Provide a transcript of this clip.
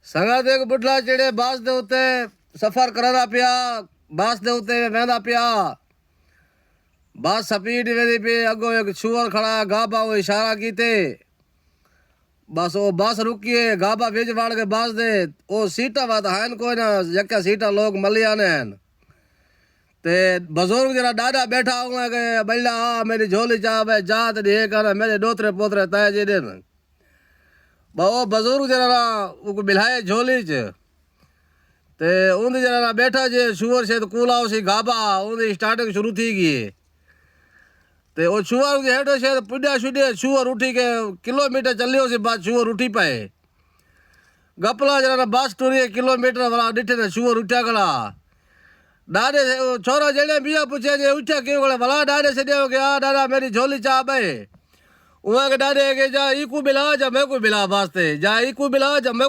संगा देख बुढ़ला चिड़े बास दे उत्ते सफर करदा पिया। बास दे उत्ते वेंदा पिया। बास स्पीड वेंदी पई। अगो एक छुअर खड़ा गाबा वो इशारा कीते। बस वो बस रुकिए गाबा बिच वाड़ के बास दे ओ सीटा वात हैं कोई ना जक्का सीटा लोग मलिया ने ते बुजुर्ग जरा डाडा बैठा हुआ के बैला आ मेरी झोली चा बे जा ते दे कर मेरे दोतरे पोतरे तय जे दिन वो बुजुर्ग जरा उको बिलाए झोली च ते उन्दी जरा बैठा जे शुअर से कूला उसी गाबा उन्दी स्टार्टिंग शुरू थी गई ते वो शुअर के हेठो से पुड्या शुड्या शुअर उठी के किलोमीटर चलियो से बाद शुअर उठी पाए गपला जरा बस टूरी किलोमीटर वाला डिठे ने शुअर उठा गला डाडे छोरा जड़े बिया पूछे जे उठा क्यों गला भला डाडे से दियो के आ डाडा मेरी झोली चा बे उहा के डाडे के जा इकू बिला जा मैं को बिला वास्ते जा इकू बिला जा मैं